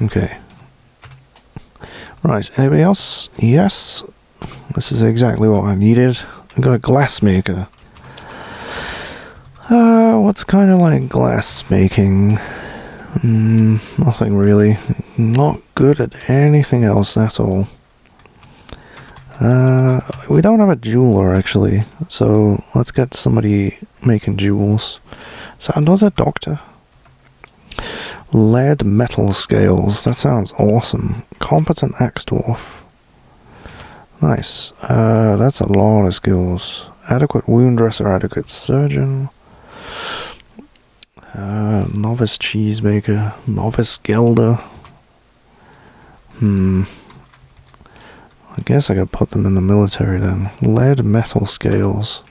Okay. Right, anybody else? Yes. This is exactly what I needed. I got a glass maker. What's kind of like glass making? Nothing really. Not good at anything else at all. We don't have a jeweler actually, so let's get somebody making jewels. Is that another doctor? Lead metal scales. That sounds awesome. Competent axe dwarf. Nice. That's a lot of skills. Adequate wound dresser, adequate surgeon. Novice cheesemaker. Novice gelder. I guess I could put them in the military then. Lead metal scales.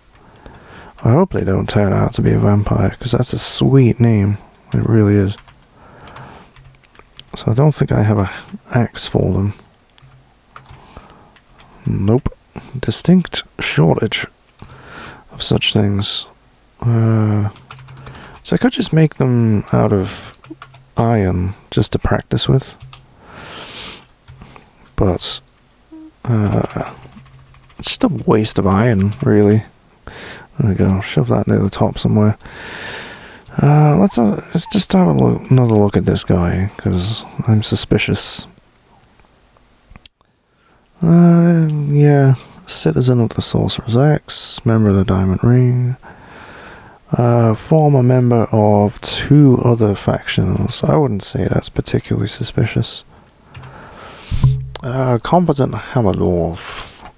I hope they don't turn out to be a vampire, because that's a sweet name. It really is. So I don't think I have an axe for them. Nope. Distinct shortage of such things. So I could just make them out of iron just to practice with. But it's just a waste of iron, really. There we go. Shove that near the top somewhere. Let's just have another look at this guy, because I'm suspicious. Yeah. Citizen of the Sorcerer's Axe, member of the Diamond Ring, former member of 2 other factions. I wouldn't say that's particularly suspicious. Competent hammer dwarf,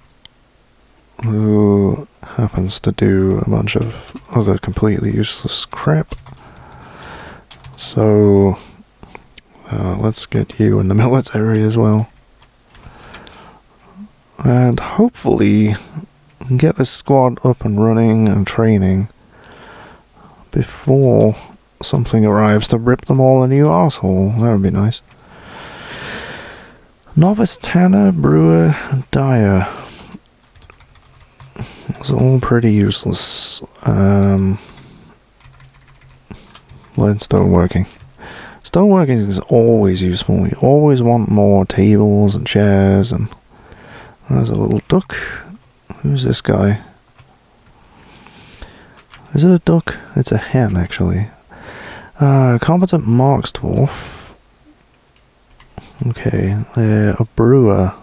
who happens to do a bunch of other completely useless crap. So, let's get you in the military as well. And hopefully get this squad up and running and training before something arrives to rip them all a new asshole. That would be nice. Novice tanner, brewer, dyer. It's all pretty useless. Learn stoneworking. Stoneworking is always useful. You always want more tables and chairs, and there's a little duck. Who's this guy? Is it a duck? It's a hen, actually. Competent marks dwarf. Okay, a brewer.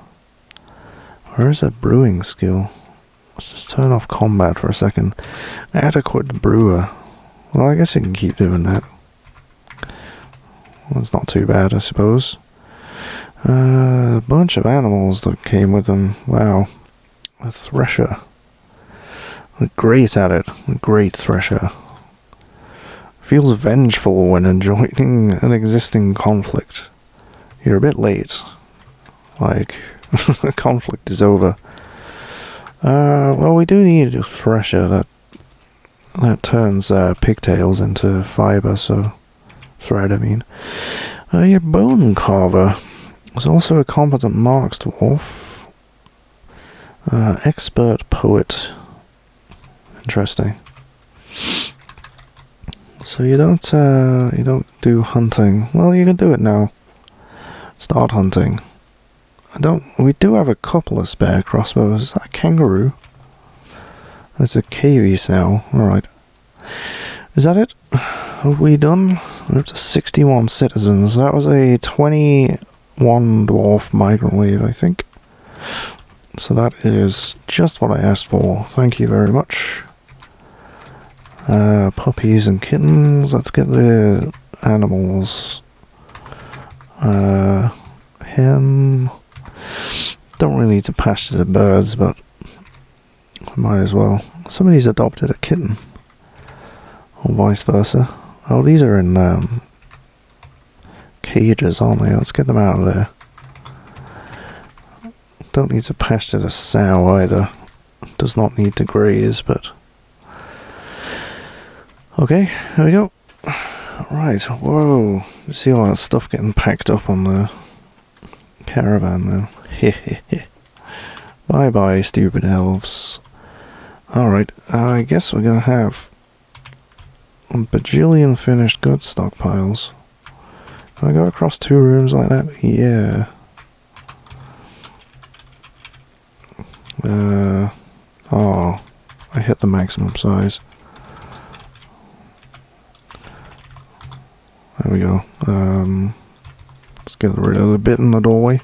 Where is that brewing skill? Let's just turn off combat for a second. Adequate brewer. Well, I guess you can keep doing that. Well, it's not too bad, I suppose. A bunch of animals that came with them. Wow. A thresher. Great at it. Great thresher. Feels vengeful when enjoying an existing conflict. You're a bit late. Like, the conflict is over. Well, we do need a thresher that turns pigtails into fiber, so thread, I mean. Your bone carver is also a competent marks dwarf. Expert poet. Interesting. So you don't do hunting. Well, you can do it now. Start hunting. We do have a couple of spare crossbows. Is that a kangaroo? That's a KV cell. Alright. Is that it? Have we done? We're up to 61 citizens. That was a 21 dwarf migrant wave, I think. So that is just what I asked for. Thank you very much. Puppies and kittens. Let's get the animals. Hen. Don't really need to pasture the birds, but I might as well. Somebody's adopted a kitten. Or vice versa. Oh, these are in cages, aren't they? Let's get them out of there. Don't need to pasture the sow either. Does not need to graze, but... Okay, here we go. Right, whoa. You see all that stuff getting packed up on the caravan now. Bye bye, stupid elves. Alright, I guess we're gonna have a bajillion finished goods stockpiles. Can I go across 2 rooms like that? Yeah. Oh, I hit the maximum size. There we go. Let's get rid of the bit in the doorway.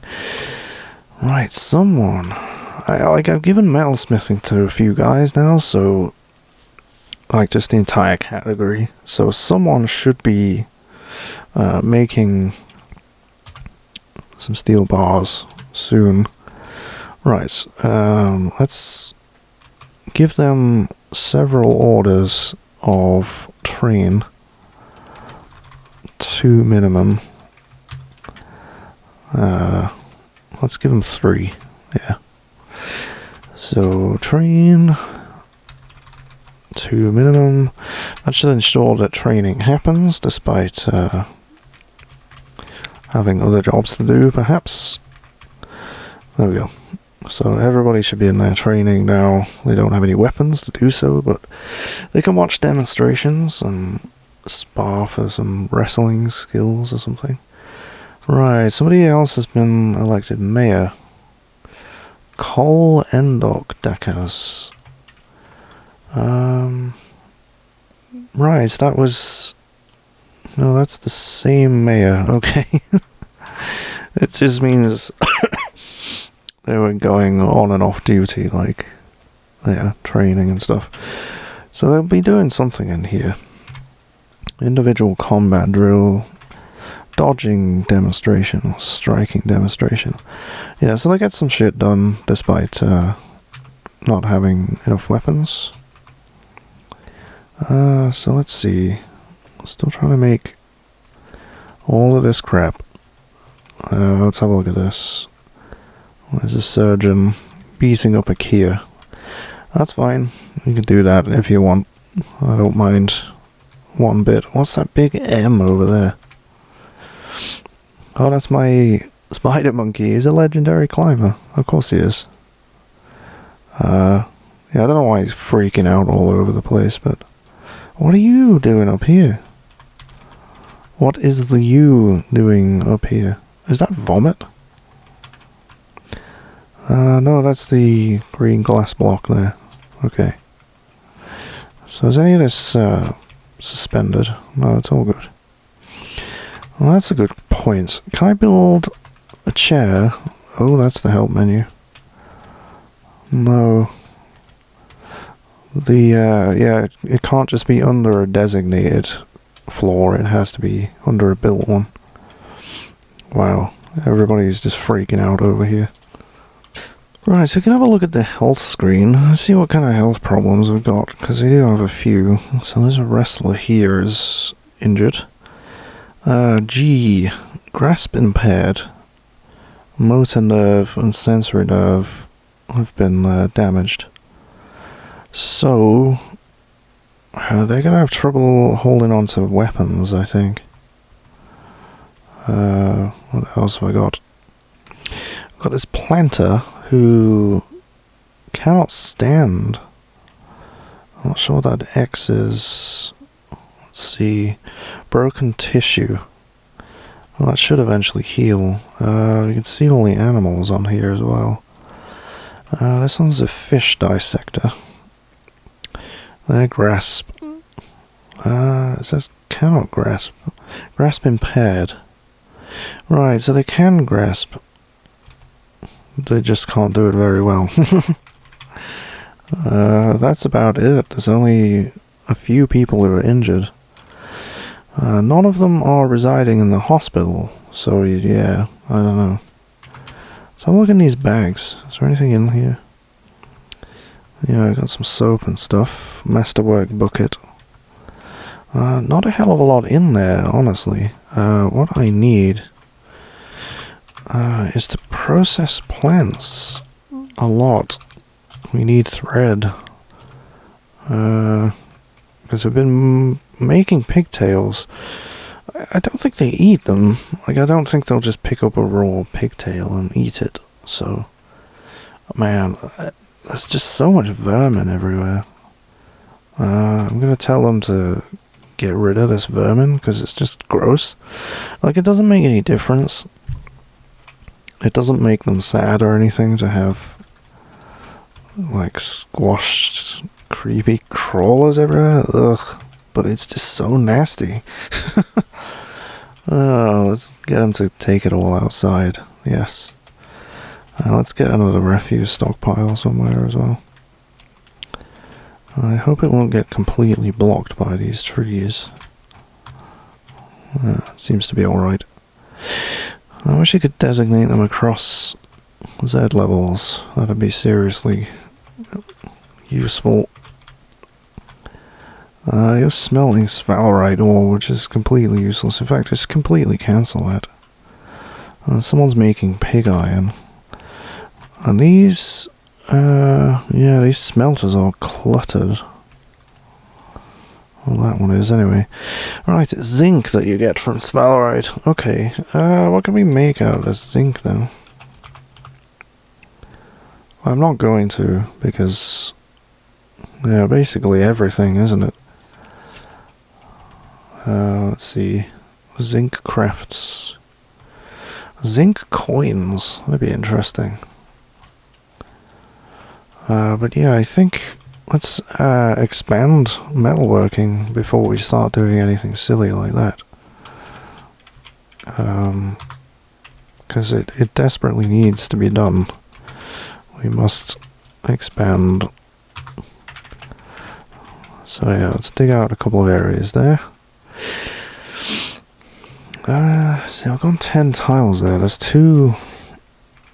Right, someone. I've given metalsmithing to a few guys now, so like just the entire category. So someone should be making some steel bars soon. Right, let's give them several orders of train. 2 minimum. Let's give them 3. Yeah. So train 2 minimum. That should ensure that training happens despite having other jobs to do, perhaps. There we go. So everybody should be in their training now. They don't have any weapons to do so, but they can watch demonstrations and spar for some wrestling skills or something. Right, somebody else has been elected mayor. Cole Endok Dakas. Right, that was... No, that's the same mayor, okay. It just means they were going on and off duty, like, yeah, training and stuff. So they'll be doing something in here. Individual combat drill, dodging demonstration, striking demonstration. Yeah, so they get some shit done despite not having enough weapons. So let's see. Still trying to make all of this crap. Let's have a look at this. There's a surgeon beating up a Kia. That's fine. You can do that if you want. I don't mind one bit. What's that big M over there? Oh, that's my spider monkey. He's a legendary climber. Of course he is. Yeah, I don't know why he's freaking out all over the place, but... What are you doing up here? What is the you doing up here? Is that vomit? No, that's the green glass block there. Okay. So is any of this suspended? No, it's all good. Well, that's a good point. Can I build a chair? Oh, that's the help menu. No. Yeah, it can't just be under a designated floor. It has to be under a built one. Wow, everybody's just freaking out over here. Right, so we can have a look at the health screen. Let's see what kind of health problems we've got, because we do have a few. So there's a wrestler here is injured. G, grasp impaired. Motor nerve and sensory nerve have been damaged. So, they're going to have trouble holding on to weapons, I think. What else have I got? I've got this planter who cannot stand. I'm not sure what that X is. Let's see. Broken tissue. Well, that should eventually heal. You can see all the animals on here as well. This one's a fish dissector. Their grasp. It says cannot grasp. Grasp impaired. Right, so they can grasp. They just can't do it very well. That's about it. There's only a few people who are injured. None of them are residing in the hospital, so yeah, I don't know. So I'm looking at these bags. Is there anything in here? Yeah, I got some soap and stuff. Masterwork bucket. Not a hell of a lot in there, honestly. What I need is to process plants a lot. We need thread. Because we've been making pigtails. I don't think they eat them. Like, I don't think they'll just pick up a raw pigtail and eat it. So, man, there's just so much vermin everywhere. I'm gonna tell them to get rid of this vermin, because it's just gross. Like, it doesn't make any difference. It doesn't make them sad or anything to have, like, squashed, creepy crawlers everywhere. Ugh. But it's just so nasty. Oh, let's get them to take it all outside. Yes. Let's get another refuse stockpile somewhere as well. I hope it won't get completely blocked by these trees. Seems to be alright. I wish you could designate them across Z levels. That'd be seriously useful. You're smelting sphalerite ore, which is completely useless. In fact, just completely cancel that. Someone's making pig iron. And these... yeah, these smelters are cluttered. Well, that one is, anyway. Right, it's zinc that you get from sphalerite. Okay, what can we make out of this zinc, then? I'm not going to, because... yeah, basically everything, isn't it? Let's see. Zinc crafts. Zinc coins. That'd be interesting. But yeah, I think let's expand metalworking before we start doing anything silly like that. Because it desperately needs to be done. We must expand. So yeah, let's dig out a couple of areas there. See, I've got 10 tiles there. There's 2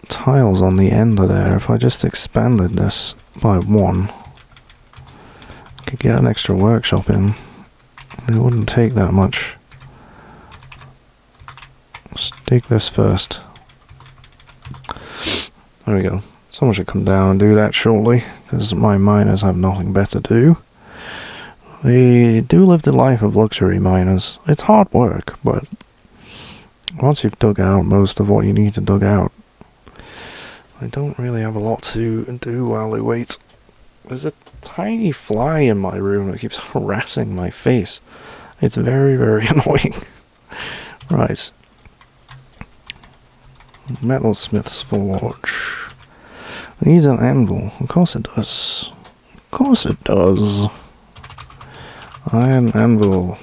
tiles on the end of there. If I just expanded this by 1, I could get an extra workshop in. It wouldn't take that much. Let's dig this first. There we go. Someone should come down and do that shortly, because my miners have nothing better to do. They do live the life of luxury miners. It's hard work, but once you've dug out most of what you need to dug out, I don't really have a lot to do while I wait. There's a tiny fly in my room that keeps harassing my face. It's very, very annoying. Right. Metalsmith's Forge. Needs an anvil. Of course it does. Of course it does. Iron anvil.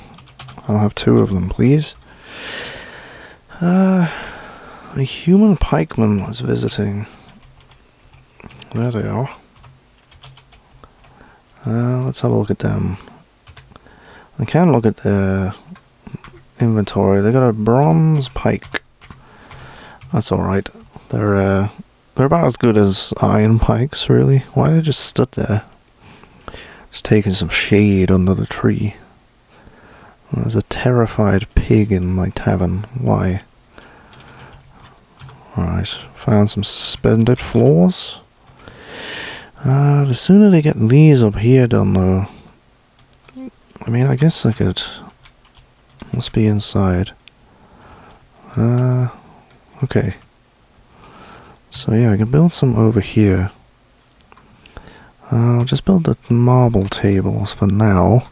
I'll have 2 of them, please. A human pikeman was visiting. There they are. Let's have a look at them. I can look at their inventory. They got a bronze pike. That's alright. They're about as good as iron pikes, really. Why are they just stood there? Just taking some shade under the tree. There's a terrified pig in my tavern. Why? Alright, found some suspended floors. The sooner they get these up here done, though. I mean, I guess I could... Must be inside. Okay. So yeah, I can build some over here. I'll just build the marble tables for now.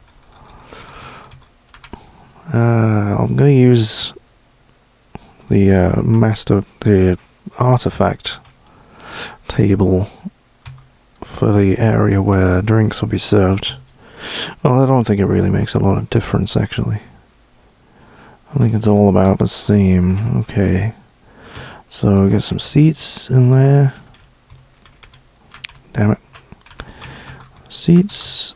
I'm going to use the artifact table for the area where drinks will be served. Well, I don't think it really makes a lot of difference, actually. I think it's all about the same. Okay. So, get some seats in there. Damn it. Seats.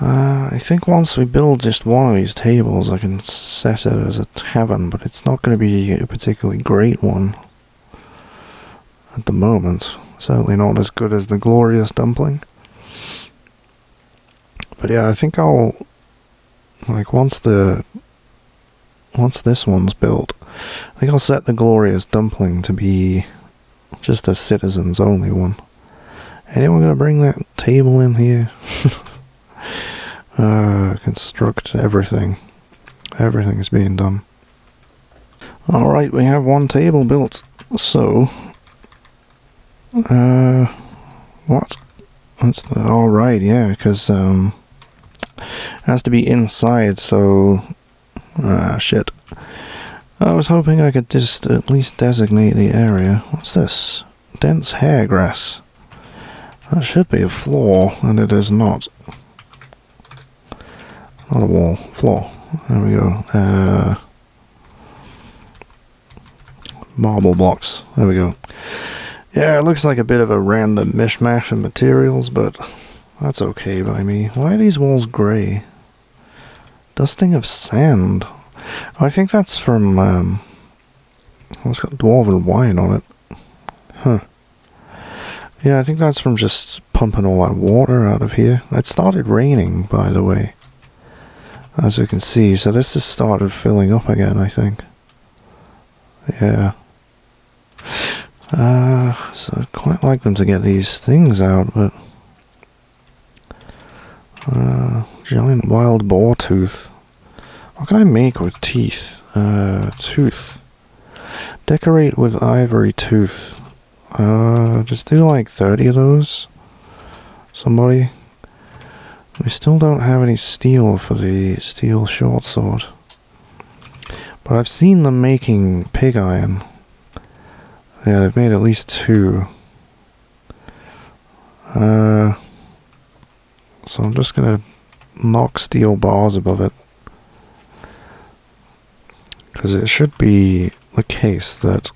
I think once we build just one of these tables, I can set it as a tavern, but it's not going to be a particularly great one at the moment. Certainly not as good as the Glorious Dumpling. But yeah, I think I'll... like, once this one's built, I think I'll set the Glorious Dumpling to be just a citizens only one. Anyone gonna bring that table in here? Construct everything. Everything's being done. Alright, we have one table built. So... what? That's alright, yeah, because, has to be inside, so... Ah, shit. I was hoping I could just at least designate the area. What's this? Dense hair grass. That should be a floor, and it is not. Not a wall. Floor. There we go. Marble blocks. There we go. Yeah, it looks like a bit of a random mishmash of materials, but that's okay by me. Why are these walls grey? Dusting of sand. Oh, I think that's from, it's got dwarven wine on it. Huh. Yeah, I think that's from just pumping all that water out of here. It started raining, by the way. As you can see, so this has started filling up again, I think. Yeah. So I'd quite like them to get these things out, but... giant wild boar tooth. What can I make with teeth? Tooth. Decorate with ivory tooth. Just do like 30 of those. Somebody. We still don't have any steel for the steel short sword. But I've seen them making pig iron. Yeah, they've made at least 2. So I'm just gonna knock steel bars above it. Because it should be the case that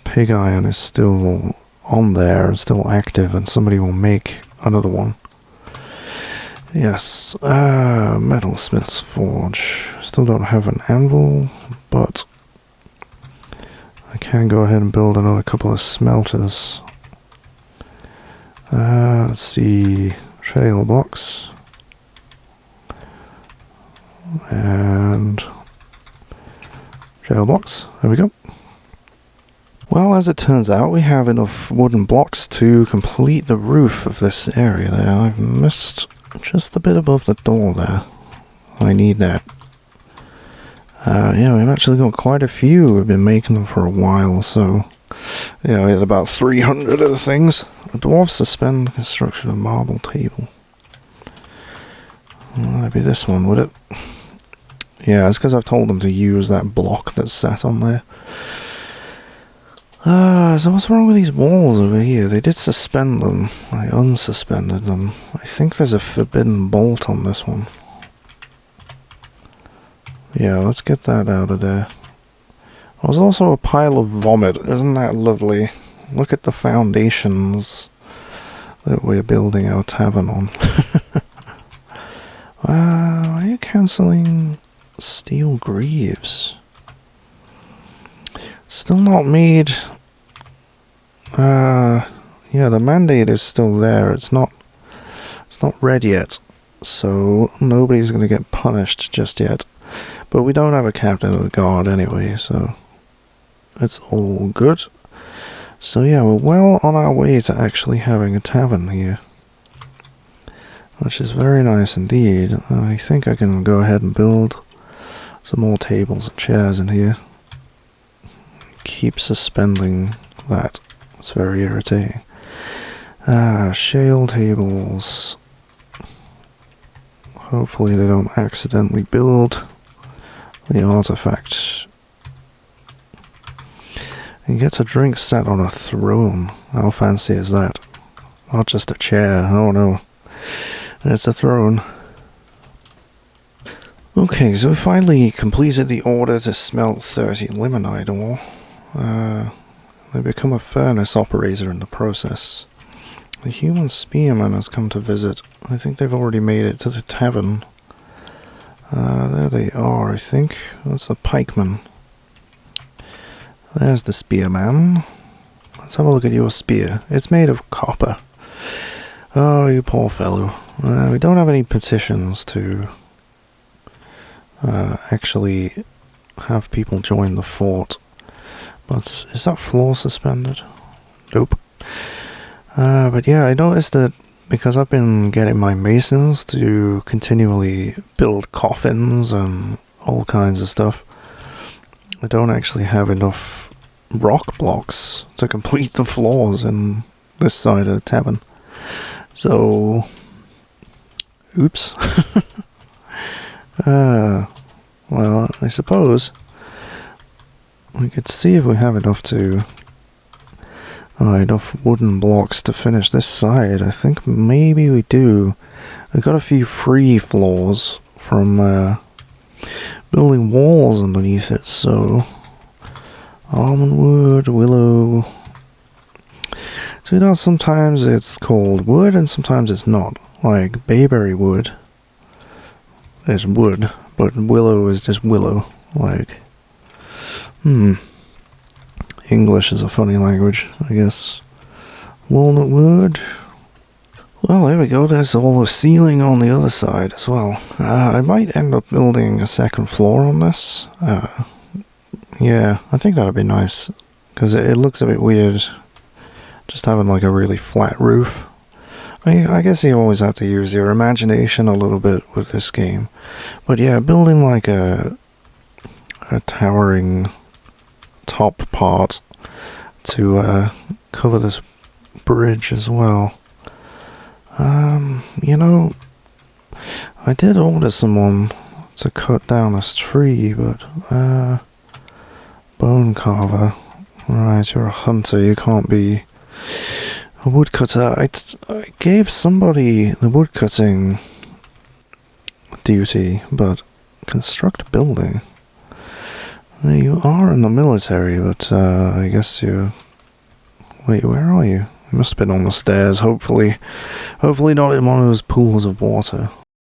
pig iron is still on there and still active, and somebody will make another one. Yes, metalsmith's forge. Still don't have an anvil, but I can go ahead and build another couple of smelters. Let's see, shale blocks. And shale blocks, there we go. Well, as it turns out, we have enough wooden blocks to complete the roof of this area there. I've missed just a bit above the door there. I need that. Yeah, we've actually got quite a few. We've been making them for a while, so... Yeah, we had about 300 of the things. The dwarves suspend construction of marble table. Well, that'd be this one, would it? Yeah, it's because I've told them to use that block that's sat on there. So what's wrong with these walls over here? They did suspend them. I unsuspended them. I think there's a forbidden bolt on this one. Yeah, let's get that out of there. There's also a pile of vomit. Isn't that lovely? Look at the foundations that we're building our tavern on. Wow, are you cancelling steel greaves? Still not made. Yeah, the mandate is still there. It's not red yet, so nobody's gonna get punished just yet. But we don't have a captain of the guard anyway, so it's all good. So yeah, we're well on our way to actually having a tavern here, which is very nice indeed. I think I can go ahead and build some more tables and chairs in here. Keep suspending that. It's very irritating. Shale tables. Hopefully they don't accidentally build the artifact. He gets a drink set on a throne. How fancy is that? Not just a chair. Oh no. It's a throne. Okay, so we finally completed the order to smelt 30 limonite ore. They become a furnace operator in the process. The human spearman has come to visit. I think they've already made it to the tavern. There they are, I think. That's the pikeman. There's the spearman. Let's have a look at your spear. It's made of copper. Oh, you poor fellow. We don't have any petitions to actually have people join the fort. But is that floor suspended? Nope. But yeah, I noticed that because I've been getting my masons to continually build coffins and all kinds of stuff, I don't actually have enough rock blocks to complete the floors in this side of the tavern. So Oops. Well, I suppose we could see if we have enough enough wooden blocks to finish this side. I think maybe we do. We got a few free floors from building walls underneath it, so almond wood, willow. So you know, sometimes it's called wood and sometimes it's not. Like bayberry wood is wood, but willow is just willow. Like, English is a funny language, I guess. Walnut wood. Well, there we go. There's all the ceiling on the other side as well. I might end up building a second floor on this. Yeah, I think that'd be nice, because it looks a bit weird just having like a really flat roof. I guess you always have to use your imagination a little bit with this game. But yeah, building like a towering top part to cover this bridge as well. You know, I did order someone to cut down this tree, but bone carver. Right, you're a hunter, you can't be a woodcutter. I gave somebody the woodcutting duty, but construct a building. You are in the military, but I guess you... Wait, where are you? You must have been on the stairs, hopefully. Hopefully not in one of those pools of water.